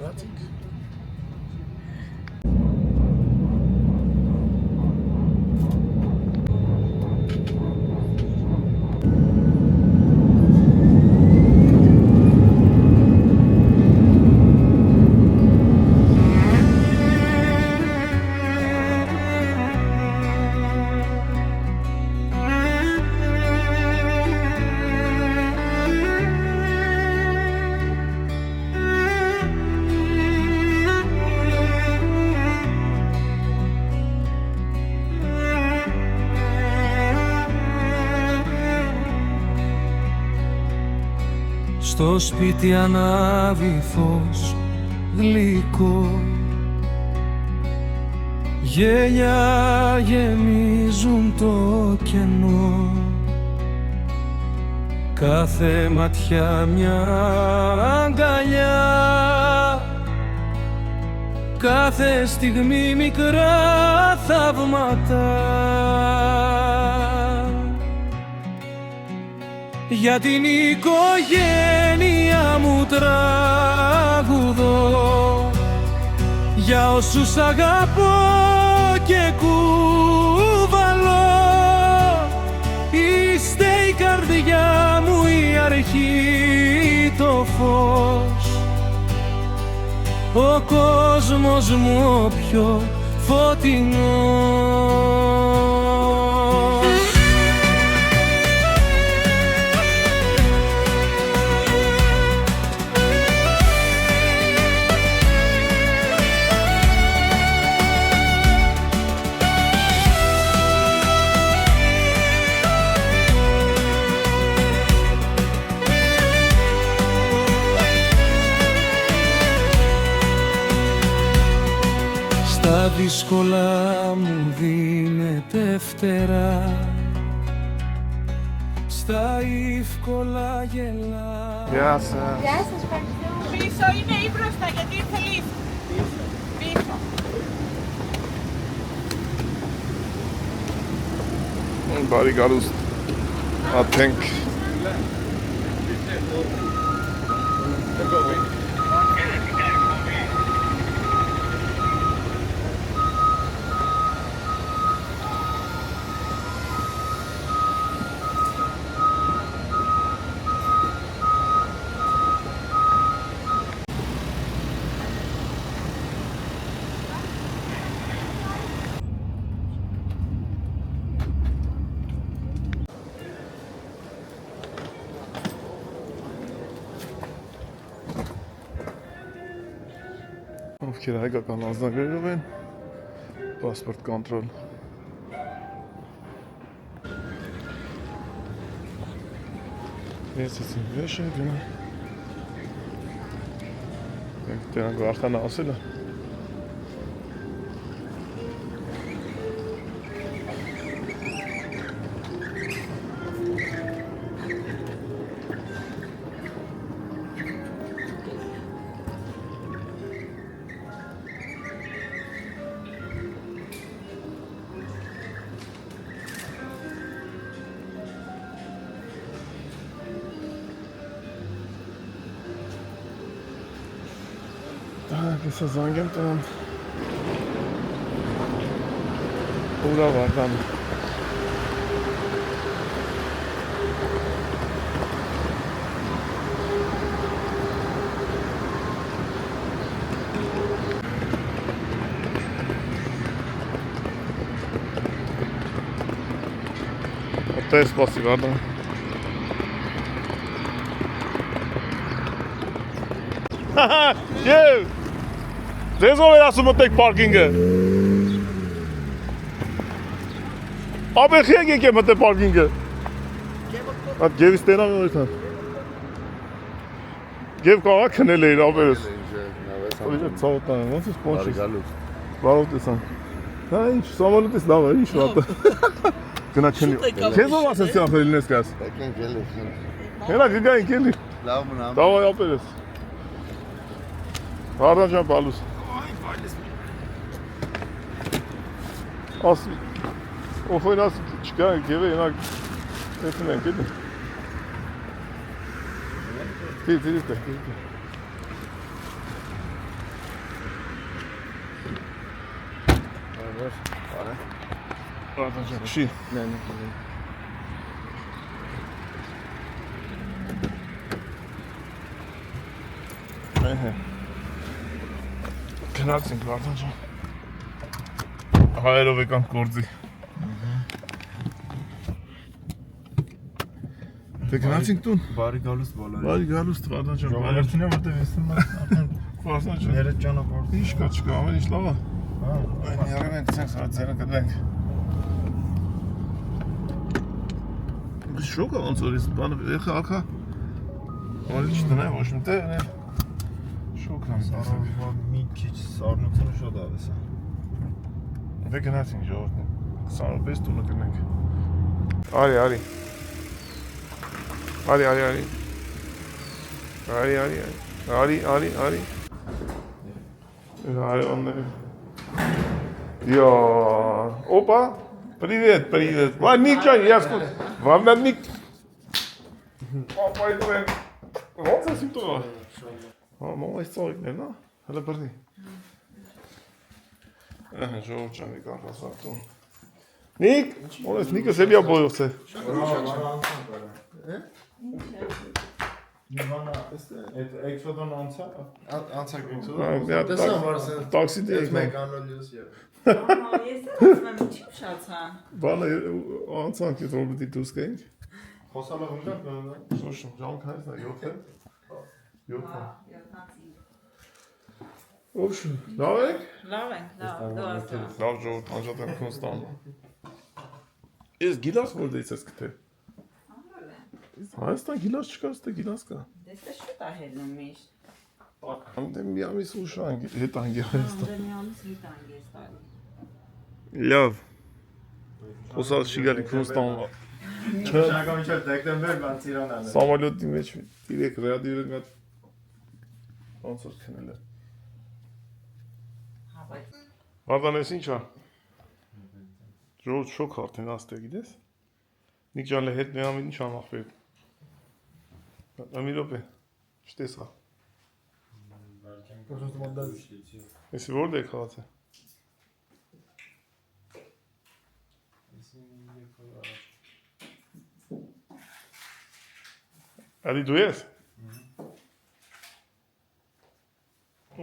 Գնացինք։ Στο σπίτι ανάβει φως γλυκό, γέλια γεμίζουν το κενό, κάθε ματιά μια αγκαλιά, κάθε στιγμή μικρά θαύματα. Για την οικογένεια μου τραγουδώ, για όσους αγαπώ και κουβαλώ. Είστε η καρδιά μου, η αρχή, το φως, ο κόσμος μου ο πιο φωτεινός. Στα δύσκολα μου δίνεται φτερά, στα εύκολα γελά. Γεια σας. Γεια σας, ευχαριστώ. Πίσω είναι ή μπροστά, γιατί ήρθε λίφτ. Πίσω. Բարի գալուստ, ատենք։ Ովքեր հայկական անձնագրերով են, պասպորտ կոնտրոլ։ Ես ես վեշ է գնա։ Դրանք արդան ասել է։ Հեսա զանգեմ տնամ ուրա վարդան Ատե սպասի վարդան Եվ Ձեզ ով էր ասում մտեք պարկինգը Ապեր խիակ եք է մտեք պարկինգը Այդ գևից տենամ են օրիթան Գև կաղա քնել էիր ապերս Ծավոտան են, ոնց ես պոնչիս Բարով տեսան Հա ինչ, սամալուտ ես լավ է, ինչ վատը Գնա քնի Քեզ ով ասես կան խելին ես կաս Հենա գգային կելի Դավայ ապերս Հարդան ճան պալուս Ասի, ով են ասի չկա, գև է ենակ էթին ենք էդի Տիրիտը Արա։ Վարդան չի։ Նեն։ Ահա։ Գնացինք Վարդան ջան։ Հայերով եկանք գործի։ Դե գնացինք տուն։ Բարի գալուստ բոլորի։ Բարի գալուստ Վարդան ջան։ Ժողովրդին է որտեղ էստում արդեն Վարդան ջան։ ներետ ճանապարհ։ Ինչ կա չկա, ամեն ինչ լավ է։ Հա։ Այն ярևեն ցած ծերը կդենք։ Բայց շոկ է ոնց որ էս բանը ეხա ակա։ Որի չտնա ոչ մի տեղ։ Շոկ եմ Սարով մի քիչ սառնությունը շատ ավես է։ Դե գնացինք ժողովրդին։ 25 տունը գնանք։ Արի։ Я. Опа. Привет. Ник Джан, я скажу. Вам надо Ник. Опа, это. Вот это симптом. Мама историк, не, да? Hele برني. جو Джан, как раз тут. Ник, он с Ника себе обоился. Նիվանա, այդ էքսոդոն անցա՞կ Я такси դե։ մեկ անոլյուս եւ։ Ես ասում եմ ինչի ուշացա։ Բանը անցանք եթե որ դի դուս գենք։ Խոսալը ունենք Слушай, жалко, не знаю, 7 В общем, давай. Լավ ենք, դու ասա։ Լավ ժողովուրդ, անջատեմ Քոնստան։ Ես գիլաս որ դից կթե։ Հայաստան գիլաս չկա, ստե գիլաս կա։ Դες շուտ է հետնում միշտ։ Անդեմ մի ամիս ուշան հետ անգի Հայաստան։ Անդեմ մի ամիս հետ անգես տալի։ Լավ։ Խոսալ չի գալի Քոնստան։ Շնորհակալ մինչև դեկտեմբեր բան Ծիրանան։ Սամոլյոտի մեջ դիրեք ռադիոյը մի հատ ոնց որ քնել է։ Հա, բայց Վարդանես ինչ է։ Ժողովուրդ շոկ արդեն աստե գիտես։ Նիկ ջանը հետ մի ամին ինչ ամախվել։ Ամի րոպե։ Չտեսա։ Էսի որդ է քաղաքը։ Ալի դու ես։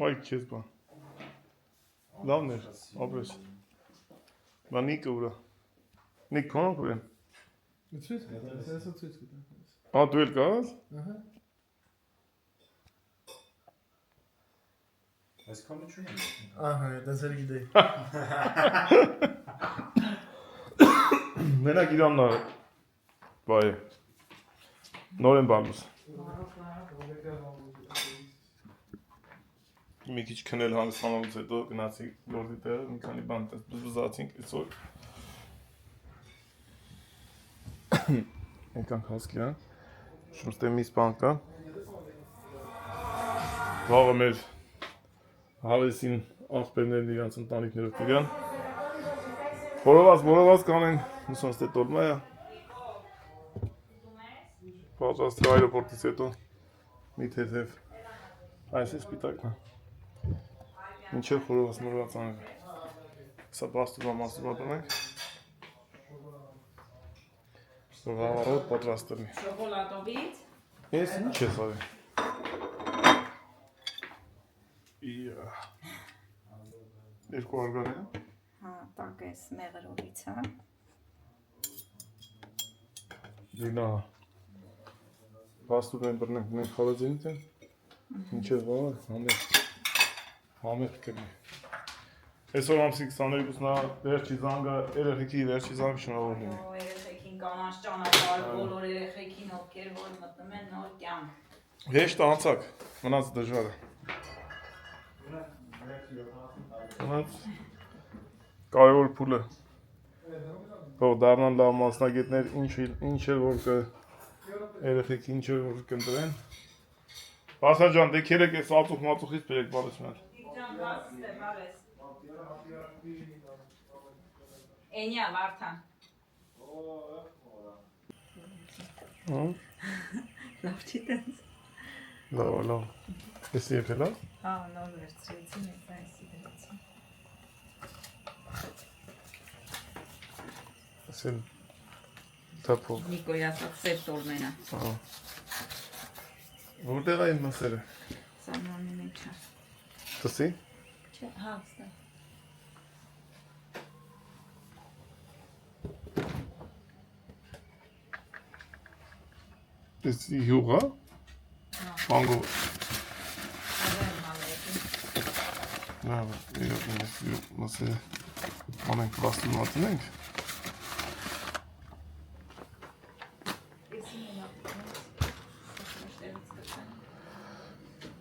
Այ քեզ բան։ Լավն էր, ապրես։ Բա Նիկը ուրա։ Նիկ կոնք ուր են։ Ցույց կտա, ասա ցույց կտա։ Դու էլ կաս։ Ահա։ Այսքանը չունեմ։ Ահա, դասել գիտեի։ Մենակ Իրանն է։ Բայ։ Նոր են բանուս։ Մի քիչ քնել հանդիսանալուց հետո գնացի գործի տեղը, մի քանի բան բզբզացինք, այսօր եկանք հասկի, հա։ Շուստե միս բան կա։ Վաղը մեր հավեսին աղբերներն իրանց ընտանիքներով կիրան։ Որոված կանեն, մուսոնց տե տոլմա է։ Պատրաստ այրոպորտից հետո մի թեթև այս է սպիտակն է։ Մինչև խորոված մորված անգ։ Սա բաստուվա մասուվատում ենք։ Վաղարոտ պատրաստ տնի։ շոկոլադովից։ Ես ինչ ես արի։ Երկու արգան է։ Հա, տակ ես մեղրովից, հա։ Դինա։ Բաստուվ են բրնենք մենք խալազինիտ են։ Մինչև վաղը համեղ կրնի։ Այսօր ամսի 22-ն է վերջի զանգը, երեխեքի վերջի զանգը շնորհավոր լինի։ Երեխեքին կանանց ճանապարհ, բոլոր երեխեքին ովքեր որ մտնում են նոր կյանք։ Հեշտ անցակ, մնաց դժվար է։ Մնաց կարևոր փուլը։ Թող դառնան լավ մասնագետներ, ինչ էլ որ երեխեքի ինչ էլ որ կընտրեն։ Վարդան ջան, դե քերեք այս ածուխ մածուխից բերեք բարես մեն։ Ջան, բացստե, բարես։ Էնյա, Վարդան։ Լավ չի տենց։ Լավ։ Էսի եփել է։ Հա, նոր վերցրեցին, այս այսի դրեցին։ Սել թափով։ Նիկոյի ասած սև տորմենա։ Որտեղ այն մասերը։ Սամանի մեջը։ Տսի։ Չէ, հա, ստա։ Տսի հյուղա։ Բանգո։ Նա, մասերը ամենք պլաստում ատնենք։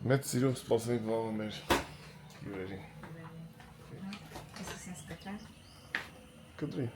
Մեծ սիրով սպասենք վաղը մեր հյուրերին։ Կտրի։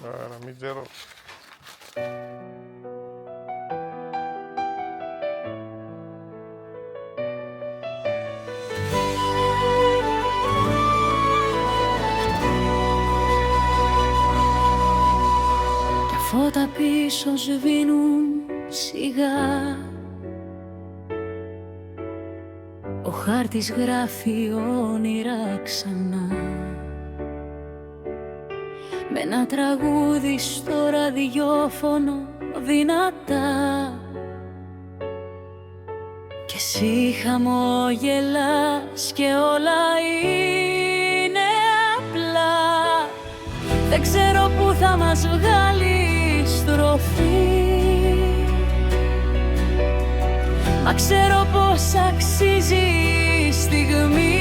Άρα μην ξέρω. Τα φώτα πίσω σβήνουν σιγά. Ο χάρτης γράφει όνειρα ξανά. Με ένα τραγούδι στο ραδιόφωνο δυνατά. Κι εσύ χαμόγελας και όλα είναι απλά. Δεν ξέρω που θα μας βγάλει η στροφή, μα ξέρω πως αξίζει η στιγμή.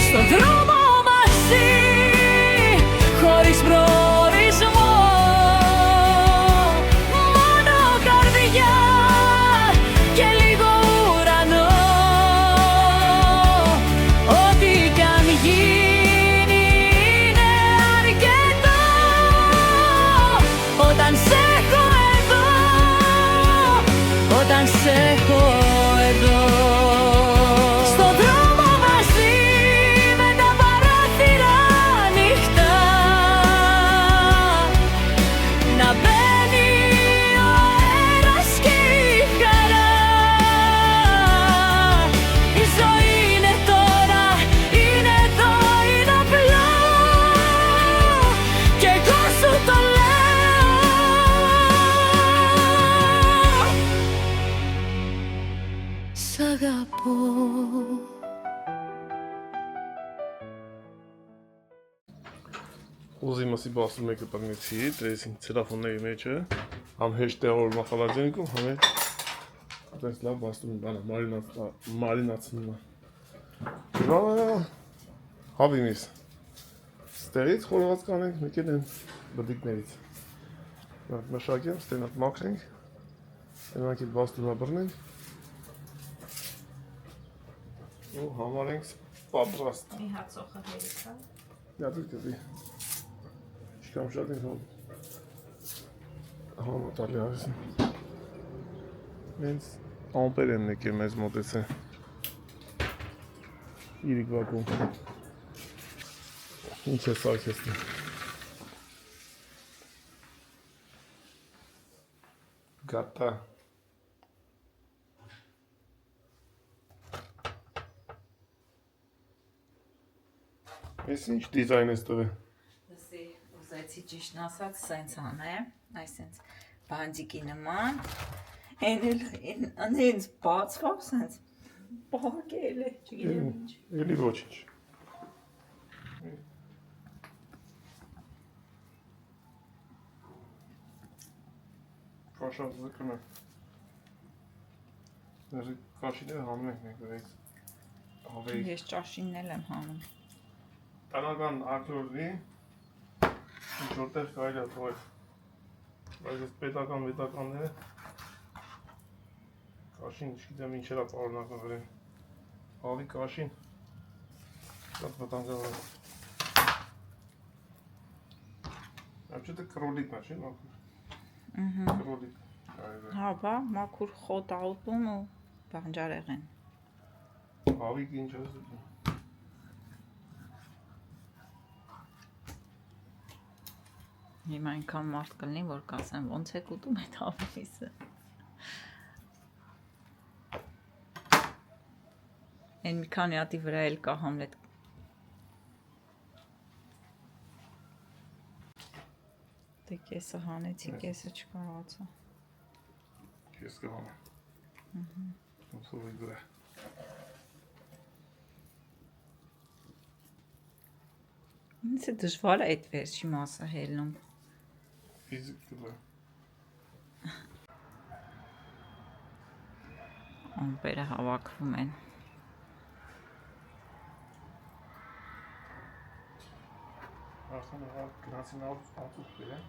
Στον δρόμο μαζί, χωρίς προορισμό, μόνο καρδιά και λίγο ουρανό. Ό,τι κι αν γίνει είναι αρκετό, όταν σε έχω εδώ, όταν σε έχω εδώ. Στον δρόμο μαζί, με τα παράθυρα ανοιχτά, να μπαίνει ο αέρας και η χαρά. Η ζωή είναι τώρα, είναι εδώ, είναι απλό, κι εγώ σου το λέω. Σ' αγαπώ. Ուզի մասի բասում եկը պագնեցի, դրեսին ծրախոնների մեջը, համ հեշտ տեղոր մախալաջենքում, համ է դες լավ բաստում բանա, մարինացնում է։ Հավիմիս, ստեղից խորված կանենք, մեկ են բդիկներից։ Մշակեմ, ստենատ մաքրենք, նրանք իլ բաստում է բրնենք, ու համարենք պատրաստ։ Մի հացոխը հերիքա։ Յադիր կզի։ Չկամ շատ ենք համատալի արեսին։ Մենց ամպեր են նեկել մեզ մոտեց է։ Իրիք վակում։ Ինչ է սարքեսնի։ Գատա։ Ես ինչ դիզայն ես տվել։ Դասի ուզեցի ճիշտն ասած սենց անեմ, այսենց բանդիկի նման, հենց բացվավ սենց բաղել է, չգիտեմ ինչ։ Էլի ոչինչ։ Շատ զգում եմ։ Դեռ կաշիները հանում ենք մենք վրայից։ Հավեի։ Ես ճաշինն էլ եմ հանում։ Տնական ակտորի ինչ որտեղ կարելի է թողել։ Բայց այս պետականները կաշին չգիտեմ ինչեր է պարունակում վրան։ Հավի կաշին շատ վտանգավոր է։ Вообще-то кролик начал, макуր։ Кролик։ Հա, բա, մաքուր խոտ ալտուն ու բանջարեղեն։ Հավիկ ինչ է զգում։ Հիմա այնքան մարդ կլինի, որ կասեն ոնց եք ուտում այդ հավելիսը։ Այն մի քանի հատի վրա էլ կա Համլետ։ Դե կեսը հանեցի, կեսը չկարողացա։ Ես կհանեմ։ Ոնց որ վրա։ Ինձ է դժվար է այդ վերջի մասը հելնում։ Ֆիզիկ դրա։ Ամպերը հավաքվում են։ Արդեն գնացին ածուխ բերեն։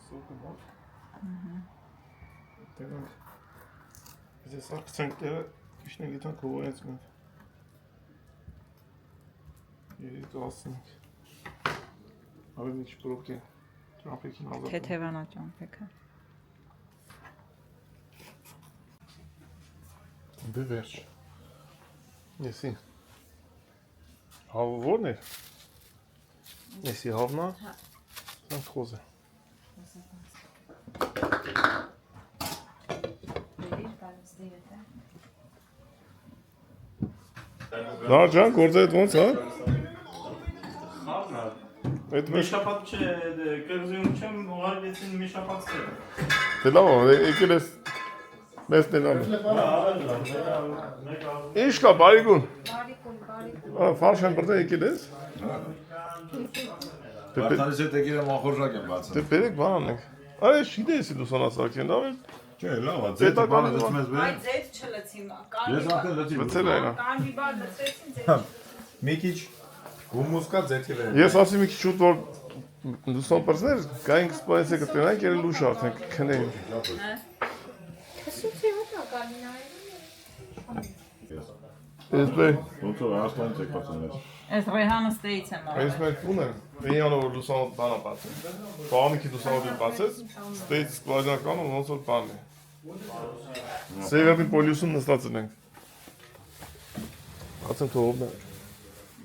Սուտը մոտ։ Դրանք ես ասացնք դերը քիշնի գիտան կողոյից մենք։ Երիտ ասենք։ Ավելի մի չպրոպկեն։ Ճամփեքին ազատ։ Թեթևանա ճամփեքը։ Դե վերջ։ Եսի։ Հավը որն է։ Եսի հավնա։ Սանք խոզ է։ Դա ջան, գործը հետ ոնց, հա։ Այդ մեջ Միշապատ չէ, կերզիում չեմ, ուղարկեցին միշապատսերը։ դե լավ, եկել ես մեզ տնան։ Ինչ կա, բարիգուն։ Ֆարշան բրդե եկել ես։ Վարդանից հետ եկել եմ ախորժակ եմ բացել։ Դե բերեք բան անենք։ Այ չգիտես լուսանացակեն, դա էլ Չէ, լավ է, ձեթը բանը դծում ես բերեմ։ ձեթ չլցի, Ես արդեն լծի։ բցել այրա։ Կանդի բար լցրեցին ձեթ։ Մի քիչ հումուս կա ձեթի վրա։ Ես ասի մի քիչ շուտ որ լուսամպրսներ գայինք սպայսը կտնենք, երել լուշ արդեն քնեին։ Ես բե, Ոնց որ աստանից եք բացել։ Այս Ռեհանը ստեից եմ այս արել։ մեր տունը, վենյանը որ լուսանոտ բանա բացել։ Բանիքի լուսանոտի բացեց, ստեից սկվաժնականը ոնց որ բան է։ Սևերնի պոլյուսում նստածել ենք։ Ացեմ թողովն է։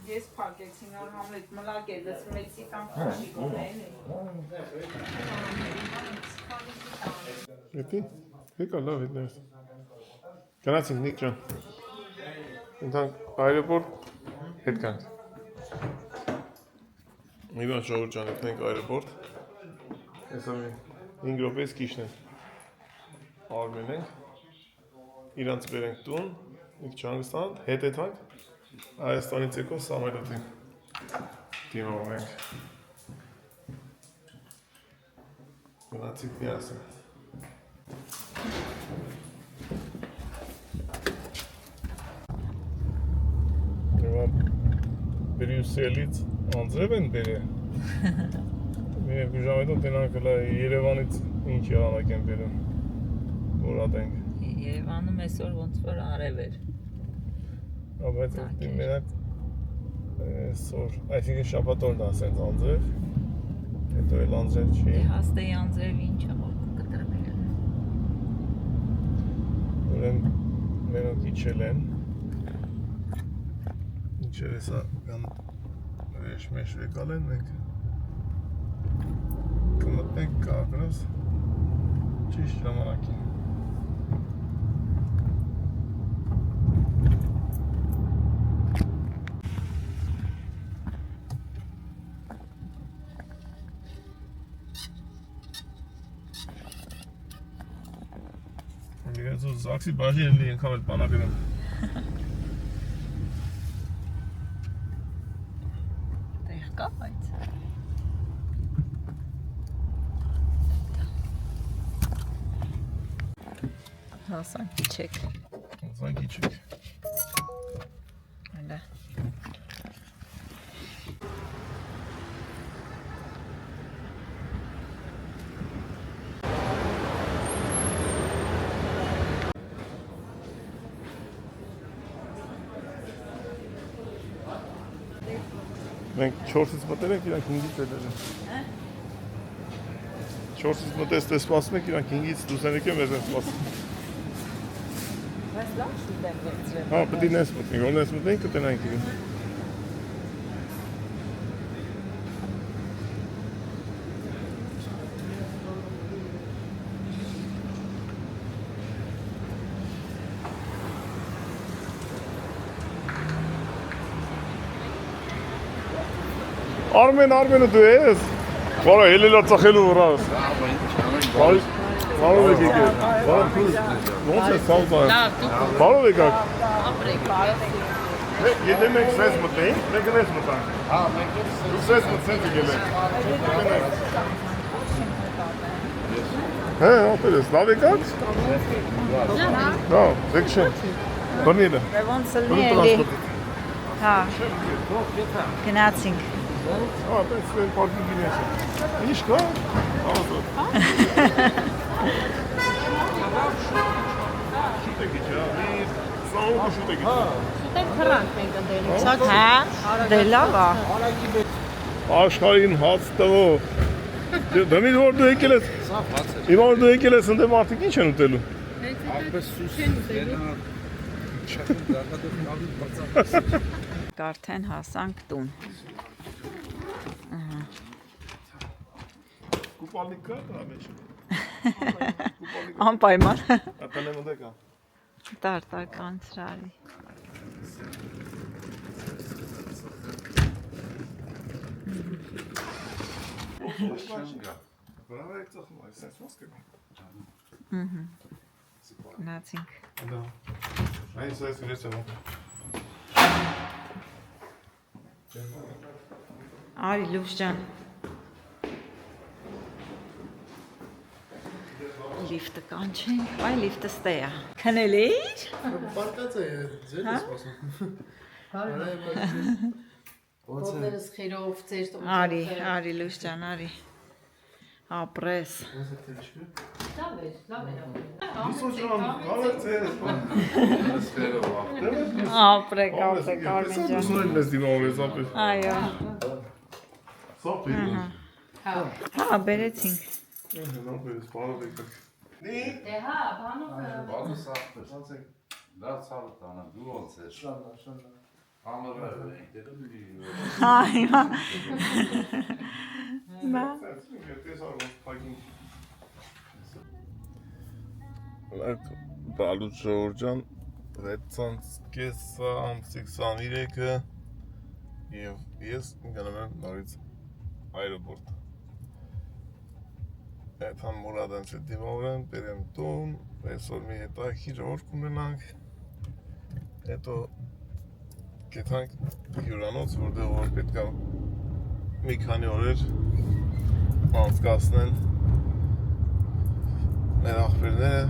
Ես փակեցի նոր Համլետ մլակ է դասմեցի կամ քաշի կողմեն։ Էդի, եկա լավ հետներս։ Գնացինք Նիկ ջան։ Ինտանք այրեպորտ հետ կանք։ Իվան Շահուր ջան, ետնենք այրեպորտ։ Հեսա մի 5 րոպեից քիչն են։ Արմեն ենք։ Իրանց բերենք տուն, Նիկ Չանգստան, հետ եթանք։ Հայաստանից եկող Սամարյոտին դիմով ենք։ Գնացիք միասին։ Բրյուսելից անձրև են բերել։ Մի երկու ժամ հետո տենանք հլա Երևանից ինչ եղանակ են բերում, որ ատենք։ Երևանում այսօր ոնց որ արև էր։ Բայց մենակ այսօր, այսինքն շաբաթօրն է ասենց անձրև, հետո էլ անձրև չի։ Դե հաստեի անձրև ինչ է որ կտրվել։ Ուրեմն մենոք իջել են։ Ինչեր հեսա կան մեշ վեկալ են մենք կմտնենք կագրոս ճիշտ ժամանակին։ Զաքսի բաժի են լի ենքավ էլ պանագրեմ։ Տեղ կա բայց։ հասանք իջեք։ Հասանք իջեք։ Այլա։ Մենք 4-ից մտել ենք, իրանք 5-ից ելել են։ 4-ից մտես դե սպասում եք, իրանք 5-ից դուսեն եկեմ մեզ են սպասում։ Բայց լավ շուտ եմ վերցրել։ Հա, պետք է նես մտնենք, որ նես մտնենք կտենանք իրեն։ Արմենը դու ես։ Որը հելելա ծախելու վրաս։ Բարով եք եկել։ Բարով ոնց է սալտա։ Բարով եկաք։ Եթե մենք սես մտենք, մենք նես մտանք։ Հա, մենք սես մտենք եկել ենք։ Հա, ապերես, լավ եկաք։ Հա, դեքշեն։ Բնիլը։ Ոնց լինի էլի։ Հա։ Գնացինք։ Ա, պես վեր պարկինգին ես։ Ինչ կա։ Ահա։ Շուտ եք իջա, սաուկը շուտ եք իջա։ Շուտով խրանք մենք ընդելիք։ Հա, դե լավ է։ Աշխարհին հաց տվո։ Դեմի որ դու եկել ես։ Հիմա որ դու եկել ես, ընդ մարդիկ ինչ են ուտելու։ Արդեն հասանք տուն։ Կուպալնիկ կա դրա մեջ։ Անպայման։ Ատանեմ ուտեկա։ Տարտար կանցրալի։ Բրավո եք ծխում, այս sense ոնց կգա։ Գնացինք։ Да. Այն sense իրենց է մոտ։ Արի Լուս ջան։ Լիֆտը կանչենք, այ լիֆտը ստե է։ Քնել էիր։ Պարկած է, ձեր ես սպասում։ Ոտներս խերով ծեր տոմս։ Արի Լուս ջան, արի։ Ապրես։ Լավ է։ Իսու ջան, գալը ձեր։ Ապրեք, Արմեն ջան։ Սուրեն մեզ դիմավորես ապեր։ Այո։ Սոպի։ Հա, բերեցինք։ Ապերես, բարով եկաք։ Դե հա, բանոքը։ Բանը սախտır. Լավ ցավտ անա դու ոնց ես։ Շաննա։ Համարը դերում դի։ Այո։ Բա։ Բալուտ Ժորժան 6-ը ամսի 23-ը և ես գնում եմ նորից այրոպորտ։ Այդան մուրադանց է դիմավորեն, բերեմ տուն, այսօր մի հետաքրքիր օր կունենանք, հետո կեթանք հյուրանոց, որտեղ որ պետք է մի քանի օրեր անցկացնեն մեր աղբերները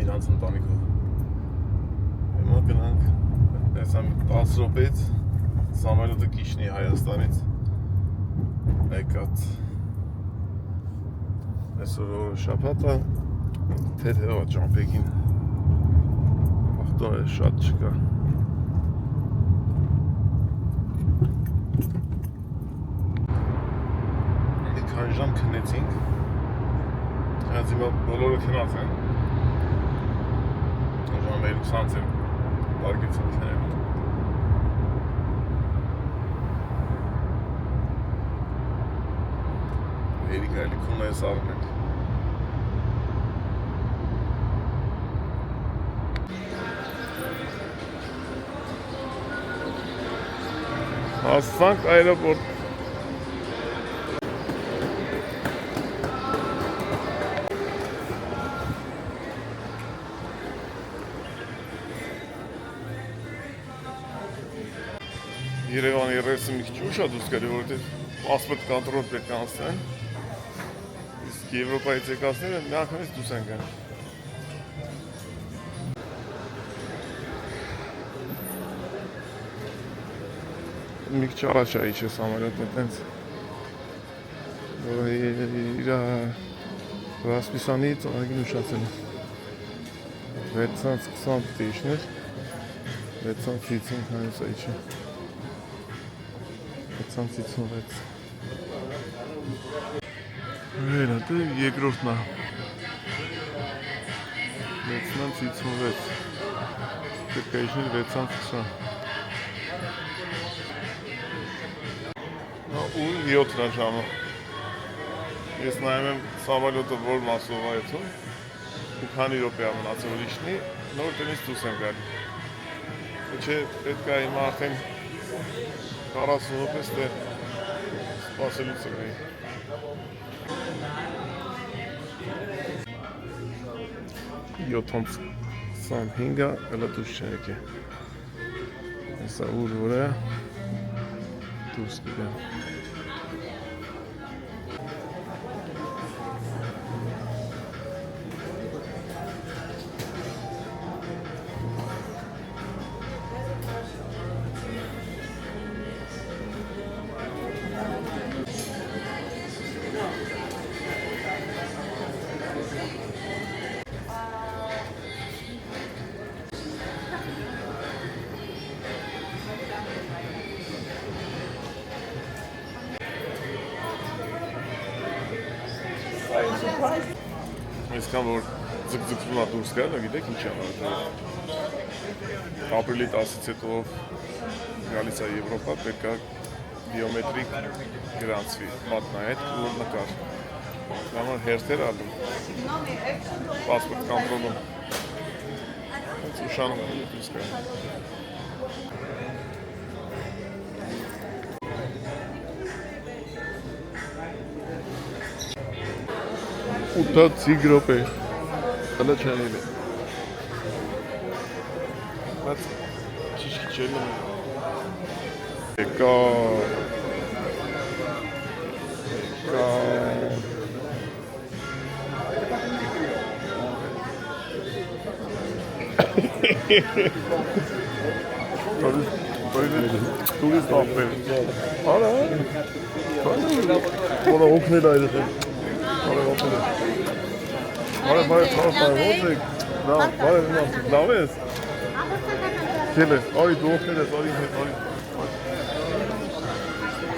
իրանց ընտանիքով։ Հիմա գնանք, այս եմ 10 րոպեից Սամվելը Կիշնի Հայաստանից եկած։ Այսօր օրը շաբաթ է, թեթև է ճամփեքին, ախտորը շատ չկա։ Մի քանի ժամ քնեցինք, հենց հիմա բոլորը քնած են, ժամ 20 եմ բարգեցին քնել։ Երիք այլիքում ես արմենք։ Հասանք այրոպորտ։ Երևանի ռեսը մի քիչ ուշ է դուրս գալի, որովհետև պասպորտ կոնտրոլ պետք է անցնեն։ Իսկ Եվրոպայից եկածները միանգամից դուրս են գալի։ մի քիչ առաջ է իջը սամարյոտն այտենց որ իր Ռասպիսանի ծաղագին ուշացել 620 տիշներ 650 հայոց այչը 656 Վերա դե երկրորդն է 656 Կկայիշներ 620 ու 7 ժամը Ես նայում եմ սավալյոտը որ մասով այցում ու քանի րոպե է մնացել որ իջնի նոր տնից դուրս եմ գալի Չէ պետք է հիմա արդեն 40 րոպե ստեղ սպասելուց է գայի Յոթոնց 25-ը հələ դուրս չեն եկել Հեսա ուր որ է դուրս կգան Այսքան որ ձգձգվում է դուրս գալը, գիտեք ինչ է ապրիլի 10-ից հետո գալիս է Եվրոպա, պետք է բիոմետրիկ գրանցվի մատնահետ ու նկար Համար հերթեր ալում պասպորտ կամպրոլում ուշանում է դուրս գալը Ուտա ցիգրոպ է, հլա չանել է Բայց չիշկի չելն է Եկա Տուրիստ ապել Արա Որը օգնել այր է Բարև խաղ ոնց եք, բարև լավ ես, կել ես, արի դու օգնել ես, արի հետ, արի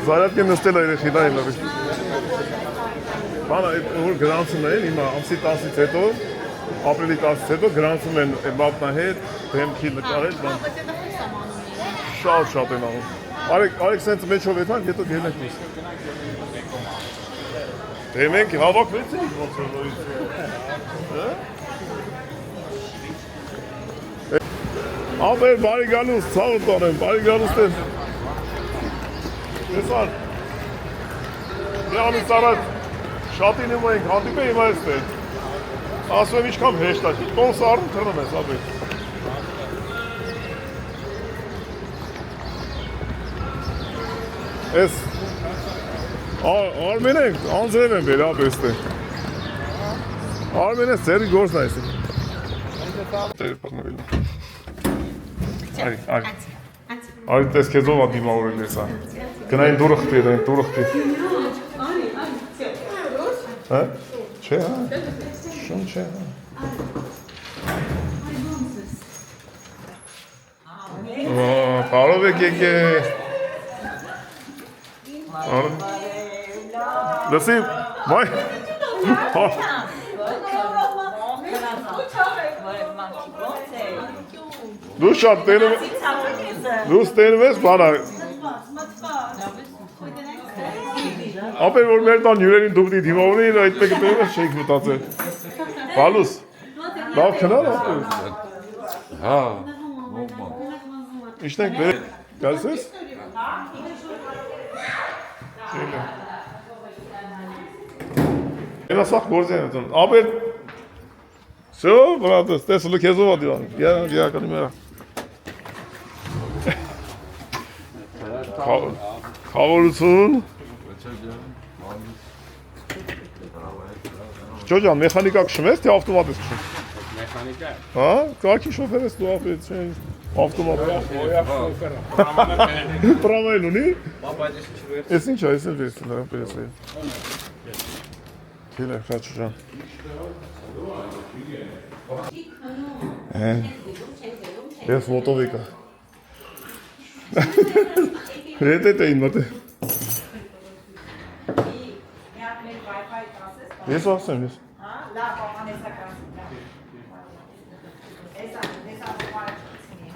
Զարյատ կեն նստել այր էխի, դա եմ լավ ես Բանը, որ գրանցում են, հիմա ամսի 10-ից հետո, ապրիլի 10-ից հետո գրանցում են մատնահետ, դեմքի նկարել, շատ են անում Արեք սենց մեջով եթանք, հետո գելենք նիս Դե մենք հավաքվեցինք ոնց որ նորից Ապեր բարի գալուս, ցավը տոնեմ, բարի գալուս տես Տեսար Դեանից առաջ շատին իմա ենք հանդիպե հիմա ես տես Ասում եմ ինչքան հեշտ է, տոնս արդն թրնում ես ապեր Ես Արմեն ենք, անձրև եմ բեր, ապես տե Արմեն ես ձերի գործն այս Տեր պրնվել Արի տես կեզով ա դիմավորել ես Գնային դուրը խտի, դուրը խտի Չէ, շուն չէ Պարով եք եկե Լսի, մայ Դու շատ տենում Դու ստենում ես բանա Ապեր որ մեր տան յուրերին դուպտի դիմավորին այդ մեկը տենում ես չեիք մտացել Բալուս Լավ քնար ապեր Հա Իշտենք բեր Գալիս ես Ելա սաղ գործի են էտում Ապեր Սո, բրատս, տեսլու կեզով ա դիվան Գյականի մերա Խավորություն Ջոջան, մեխանիկա կշում ես, թե ավտոմատ ես կշում Մեխանիկա Հա, կարգի շոֆեր ես դու ապեր չեն Ավտոմատ։ Պրավայլ ունի։ Ես ինչ է, ես էլ դեստ լավ պերես է։ Կել է, խաչու ժան։ Ես մոտովիկա։ Հետ է տեին մոտ է։ Ես ասեմ, ես։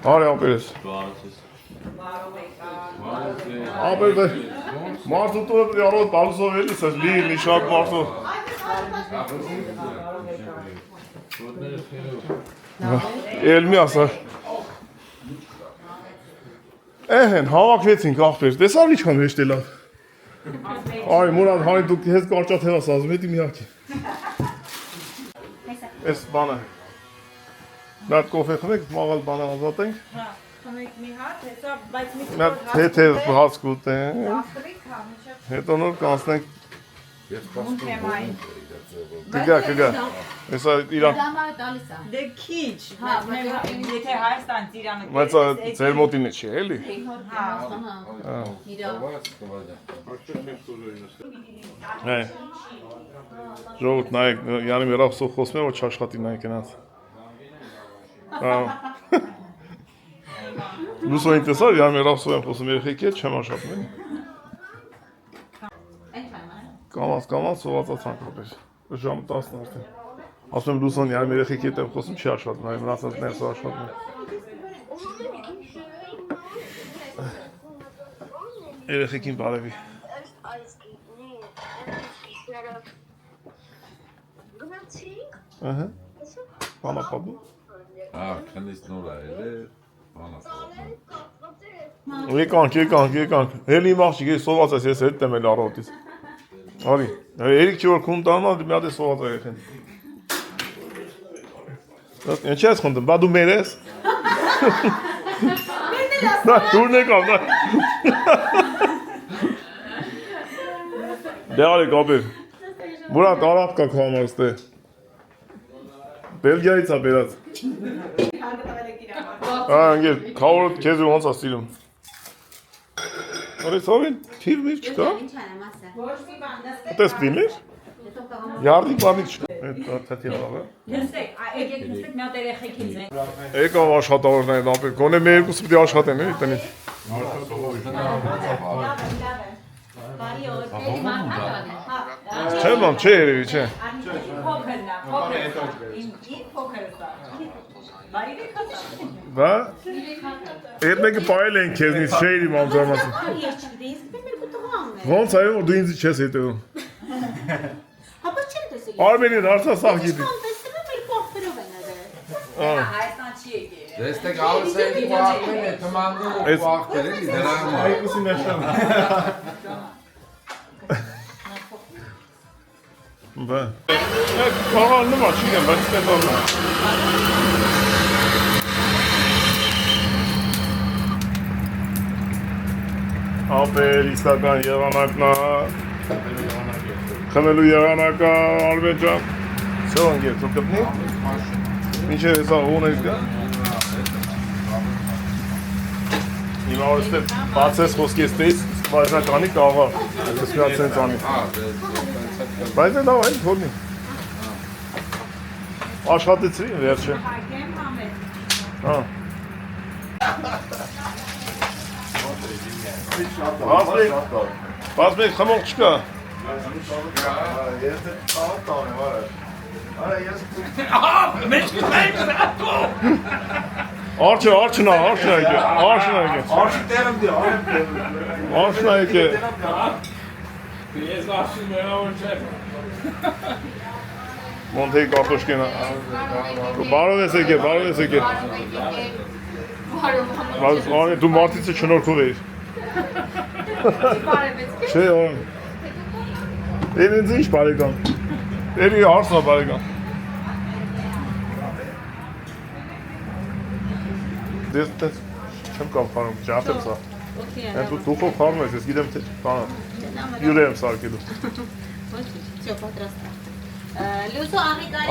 Արի ապերես։ Ապեր դե, մարդու տուրը պրի արոտ բալուսով էլիս ես, լի շատ մարդու։ Էլ մի ասա։ Էհեն, հավակվեցինք աղբեր, տեսար իչքան հեշտ է լավ։ Արի մուրան հարի դուք հեզ կարճատ հևաս ազում հետի մի հակի։ Ես բանը։ Նարդ կոֆե խմեք, մաղալ բանը ազատ ենք։ Խմեք մի հատ, հեսա, բայց մի Նարդ թեթև հաց կուտենք։ Հետո նոր կանցնենք։ Կգա։ Հեսա իրան։ Դե քիչ, եթե Հայաստան ծիրանը Բայց ձեր մոտին է չի, էլի։ Ժողովուրդ նայեք, յանի մերավ սով խոսում է, որ չաշխատի նայեք ենած։ Լուսոյին տեսար, յանի մերավ սով եմ խոսում երեխեքի հետ, չեմ աշխատում են։ Կամաց սովածացանք հոպեր, ժամը 10 արդեն։ Ասում եմ լուսոն յանի երեխեքի հետ եմ խոսում, չի աշխատում, նայ մնացած ներս աշխատում է։ Երեխեքին բարևի։ Ահա։ Բանա պատմում։ Քնից նոր այլ է, բանա պատմում։ Եկանք։ Հելի իմ աղջիկ, ես սոված ես, ես հետ եմ էլ առոտից։ Արի, երիք չի որ քում տանմա, մի հատ է սոված երեխեն։ Ինչ ես խնդում, բա դու մեր ես։ Դուրն եկավ, նա։ Դե արի կապեր, մուրատ արապ կա քո համար ստե։ Բելգիայից է բերած։ Անգեր, քավորդ քեզ ու ոնց է սիրում։ Արի սովին, թիր միր չկա։ Տես պիմիր։ Յարդիկ բանիկ չկա։ Թեթի հալավ է։ Նստեք, եկեք նստեք, մի հատ երեխեքին ձեն։ Եկավ աշխատավորներն ապեր, գոնե մի երկուսը պիտի աշխատեն էլի տնից։ Չէ բան, չէ երևի, չէ։ Բա, այդ մեկը պայել են քեզնից, չէ իր իմ ամձարմացին։ Ոնց այո, որ դու ինձ չես հետևում։ Արմենին արցա սաղ գիտի։ Հայաստան չի եկել։ Դեստեք ավսայդի վաղմեն է, թմանդու վաղտեր էլի դրան։ Այգուսի նեշան։ Բա, կաղալ նմա չի գեմ, բայց ստետով նա։ Ապեր, իսկական եղանակնա, խմելու եղանակա, Արմեն ջան, սև անգեր, ծու կպնի, ինչ է հեսա ուներ կա։ Հիմա որ ստե բացես խոսք ես տեից, բայց նա կանի կաղա, ես միացեն ծանի։ Բայց է լավ, այն թորնի։ Աշխատեցրի, վերջ է։ Բազմեք, խմող չկա։ Ես դե տավատ տանեմ, արաշ։ Արա, ես... Արջնա եկե։ Արջի տերմ դի, արջնա եկե։ Ես աշին մենավոր չեմ։ Մոնթեի կարտոշկենա։ Բարով ես եկե։ Դու մարդիցը չնորքով էիր։ Չէ, օրն։ Էն ինձ ինչ բարեկան։ Էրի հարցնա բարեկան։ Դες չեմ կամ խարում, ջատ եմ սա։ Են դու տուխով խարում ես, ես գիտեմ թե բանը։ Յուր եմ սարկելու։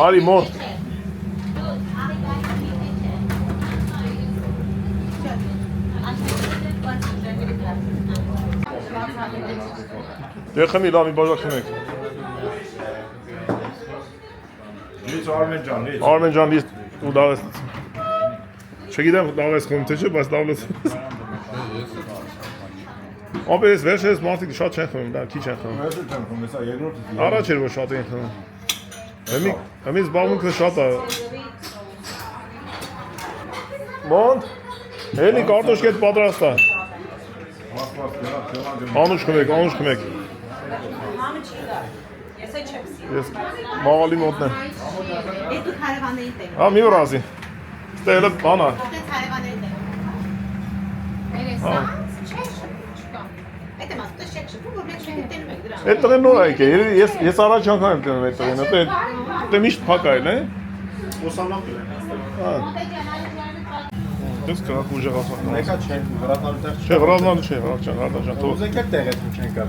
Արի մոտ։ Դե խմի լավ մի բաժակ խմեք։ Լից Արմեն ջան, լից։ Արմեն ջան, լից ու դավես։ Չգիտեմ դավ ես խմում թե չէ, բայց դավ լից։ Ապերես վերջերս մարդիկ շատ չեն խմում, դա քիչ են խմում։ Վերջը չեմ խմում, հեսա երկրորդը։ Առաջ էր որ շատ են խմում։ Հեմից բաղմունքը շատ է։ Ոնդ, հելի կարտոշկետ պատրաստ է։ Անուշ խմեք, անուշ խմեք։ Համը չի գա։ Ես է չեմ սիրում։ Ես մաղալի մոտն եմ։ Դե դու հարևանների տեղ։ Հա մի օր ասի։ Ստե հելը բան է։ Դե հարևանների տեղ։ Երեսանց չէ, չկա։ Այդ եմ ասում, շեք շփում, որ մենք շենք տենում ենք դրան։ Այդ տղեն նոր է եկել, ես առաջ անգամ եմ տենում այդ տղեն, դե միշտ փակ այլ է։ Ոսանակ դրեն։ Դες կրակ ուժեղ ասախ։ Եկա չեն, վրատնալու տեղ Չէ, վրազնալու չէ, վրաղջան, հարտաջան, թող։ Ուզենք էլ տեղեցում չեն կար։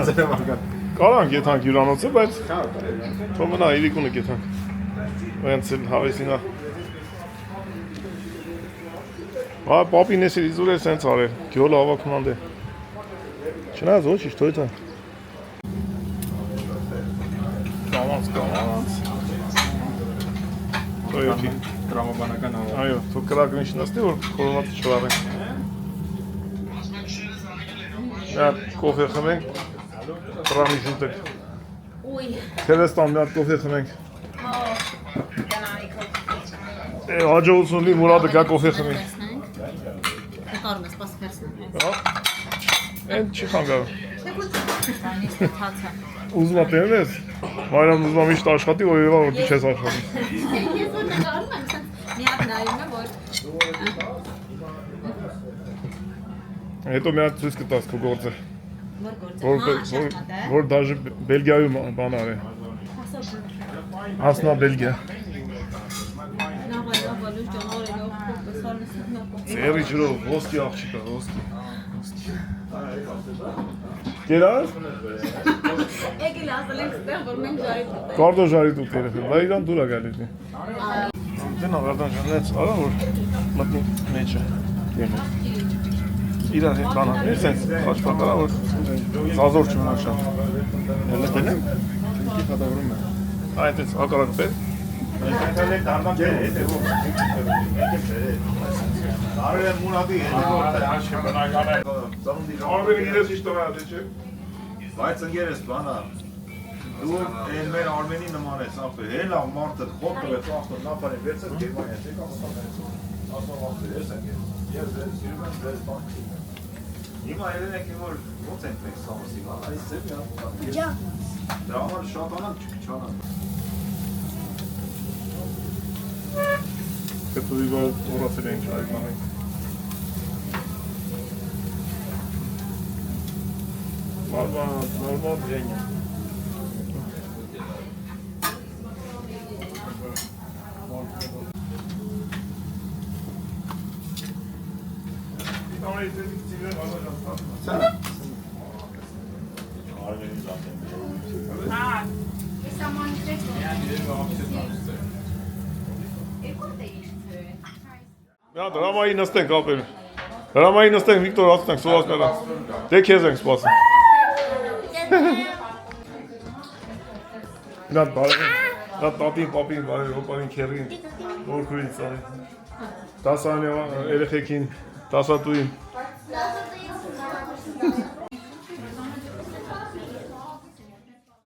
Ձերևարգան։ Կարանք եթանք հյուրանոցը, բայց թող մնա իրիկունը կեթանք։ Վենց էլ հավեսինա։ Հա, պապին ես իր իզուր է սենց արել, գյոլը հավաքում անդ է։ Չնայած ոչ իշտ հոյթա։ Կամանց։ Տոյոքի։ Տրամաբանական աղա։ Այո, թող կրակը ինչ նստի, որ խորովածը չվարենք։ Նա կոֆե խմենք, տրամի շուտեք։ Ուй, Թերեստան մի հատ կոֆե խմենք։ կանանի կոֆե։ Հաջողություն լի Մուրադը գա կոֆե խմի։ Կարում ես պաս վերցնեմ։ Հա։ Էն չի խանգարում։ Այնից թացա։ Ուզում ա տենել ես։ Մարիամ ուզում ա միշտ աշխատի, որ երևա որ դու չես աշխատի։ Ես որ նկարում եմ, մի հատ նայում եմ, որ Հետո մի հատ ցույց կտաս քո գործը։ որ գործը։ Որ դաժե Բելգիայում բան արի։ Հասնա Բելգիա։ Ձերի ջրով, ոսկի աղջիկա, ոսկի։ Գերար։ Եկել ասել ենք ստեղ, որ մենք ժարի տուտ ենք։ Կարդո ժարի դուք երեխը, դա իրան դուր է գալիս։ Դենա վերդան ժանեց, արա որ մտնի մեջը։ Իրար հետ բանա, սենց խաչպատարա որ զազոր չմնա շատ։ Հելը դենեմ։ Քնքի խատավորում է։ Այդպես հակարակ պետ։ Ինտերնետ դառնա չէ, հետևող։ Արել եմ Մուրադի հետևող հաշի բնական է։ Արվերը իրես իշտ տղա է, չէ։ Բայց ընկերս բանա։ Դու այն մեր Արմենի նման ես ապե։ Հելա մարդը խոտ տվեց ախտը նապարին վերցրեց Գերմանիա եկա մտածեցին։ Ասում ախտը ես ընկեր։ Ես սիրում եմ դες բան։ Հիմա ելեն եք որ ո՞նց ենք մենք սամսի, այս ձև մի հատ։ Ջա։ Դրա համար շատ անակ չքչանան։ Հետո իվար օրացել ենք շարիկ մանենք։ Նորմալ ժենյա։ Դա դրամայի նստենք ապեր։ Դրամայի նստենք Վիկտոր ասնենք սովածները։ Դե քեզ ենք սպասում։ Դա բարի։ Դա տատին, պապին, բարի, հոպարին, քերին, մորքուրին, սարին։ Տասանի երեխեքին, տասատուին։